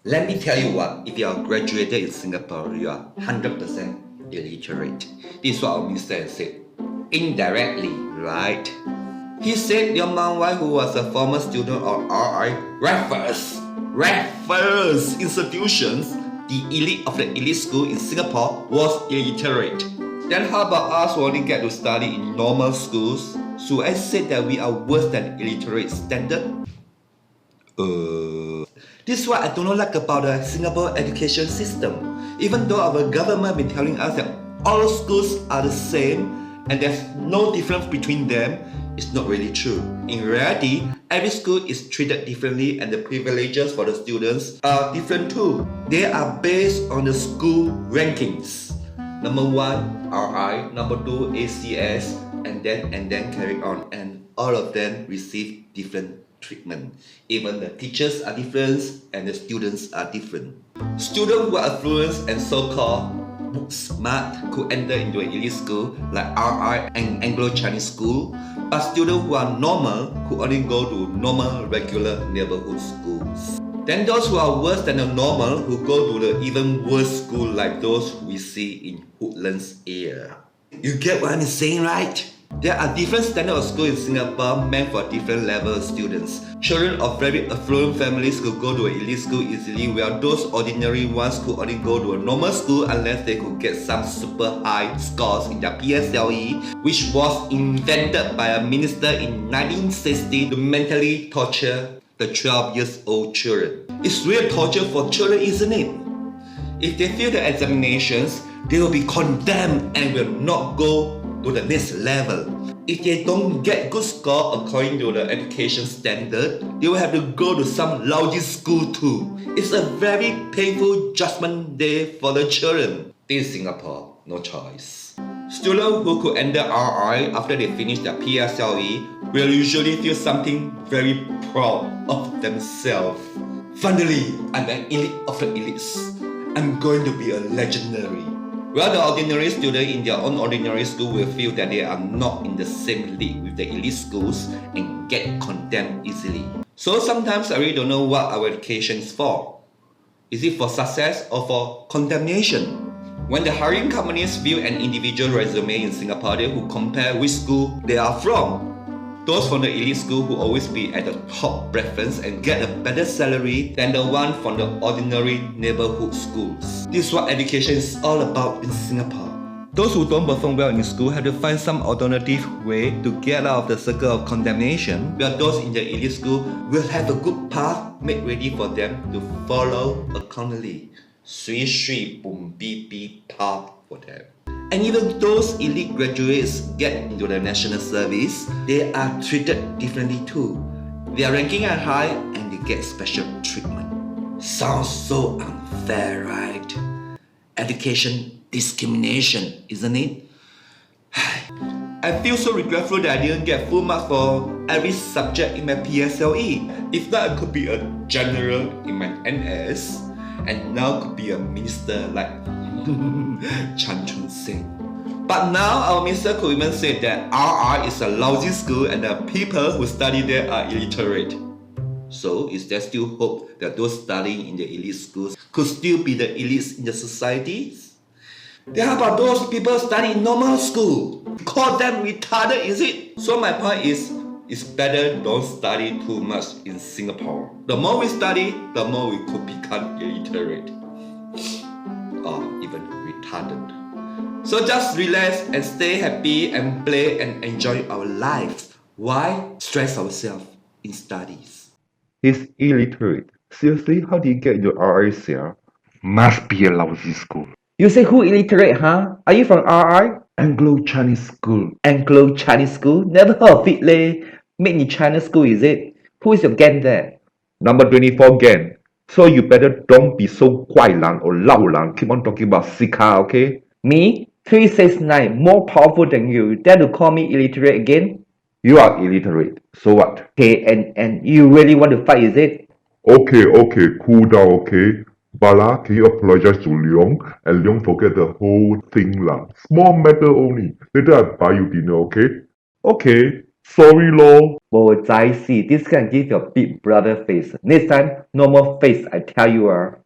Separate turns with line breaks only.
Let me tell you what, if you are graduated in Singapore, you are 100% illiterate. This is what our minister has said. Indirectly, right? He said Leong Mun Wai, who was a former student of RI Raffles institutions, the elite of the elite school in Singapore, was illiterate. Then how about us who only get to study in normal schools? Should I say that we are worse than illiterate standard? This is what I don't like about the Singapore education system. Even though our government been telling us that all schools are the same and there's no difference between them, it's not really true. In reality, every school is treated differently and the privileges for the students are different too. They are based on the school rankings. Number 1, RI, number 2, ACS, and then carry on. And all of them receive different treatment. Even the teachers are different and the students are different. Students who are affluent and so-called book smart could enter into an elite school like RI and Anglo-Chinese school, but students who are normal could only go to normal regular neighborhood schools. Then those who are worse than the normal who go to the even worse school like those we see in Woodlands area. You get what I'm saying, right? There are different standards of school in Singapore meant for different level of students. Children of very affluent families could go to an elite school easily, while those ordinary ones could only go to a normal school unless they could get some super high scores in their PSLE, which was invented by a minister in 1960 to mentally torture the 12-year-old children. It's real torture for children, isn't it? If they fail the examinations, they will be condemned and will not go to the next level. If they don't get good score according to the education standard, they will have to go to some lousy school too. It's a very painful judgment day for the children. This is Singapore, no choice. Students who could enter RI after they finish their PSLE will usually feel something very proud of themselves. Finally, I'm an elite of the elites. I'm going to be a legendary. While the ordinary student in their own ordinary school will feel that they are not in the same league with the elite schools and get condemned easily. So sometimes I really don't know what our education is for. Is it for success or for condemnation? When the hiring companies view an individual resume in Singapore, they will compare which school they are from. Those from the elite school will always be at the top preference and get a better salary than the one from the ordinary neighborhood schools. This is what education is all about in Singapore. Those who don't perform well in school have to find some alternative way to get out of the circle of condemnation, while those in the elite school will have a good path made ready for them to follow accordingly. Sui sui boom bi bi path for them. And even those elite graduates get into the national service, they are treated differently too. Their ranking are high and they get special treatment. Sounds so unfair, right? Education discrimination, isn't it? I feel so regretful that I didn't get full marks for every subject in my PSLE. If not, I could be a general in my NS, and now could be a minister like Chan Chun Sing. But now our minister could even say that RI is a lousy school and the people who study there are illiterate. So is there still hope that those studying in the elite schools could still be the elites in the societies? Then how about those people studying in normal school? Call them retarded, is it? So my point is, it's better don't study too much in Singapore. The more we study, the more we could become illiterate. Or even retarded. So just relax and stay happy and play and enjoy our lives. Why stress ourselves in studies?
He's illiterate. Seriously, how did he get into RI here? Must be a lousy school.
You say who illiterate, huh? Are you from RI?
Anglo-Chinese school.
Anglo-Chinese school? Never heard of it, leh. Made in China school, is it? Who is your gang there?
Number 24 gang. So you better don't be so 怪狼 or 老狼. Keep on talking about Sika, okay?
Me? 369, more powerful than you. Dare to call me illiterate again?
You are illiterate. So what?
Okay, and you really want to fight, is it?
Okay, cool down, okay? Bala, can you apologize to Leong? And Leong forget the whole thing lah. Small matter only. Later I buy you dinner, okay?
Okay.
Sorry lor.
Bo Zai Si, this can give your big brother face. Next time, no more face, I tell you.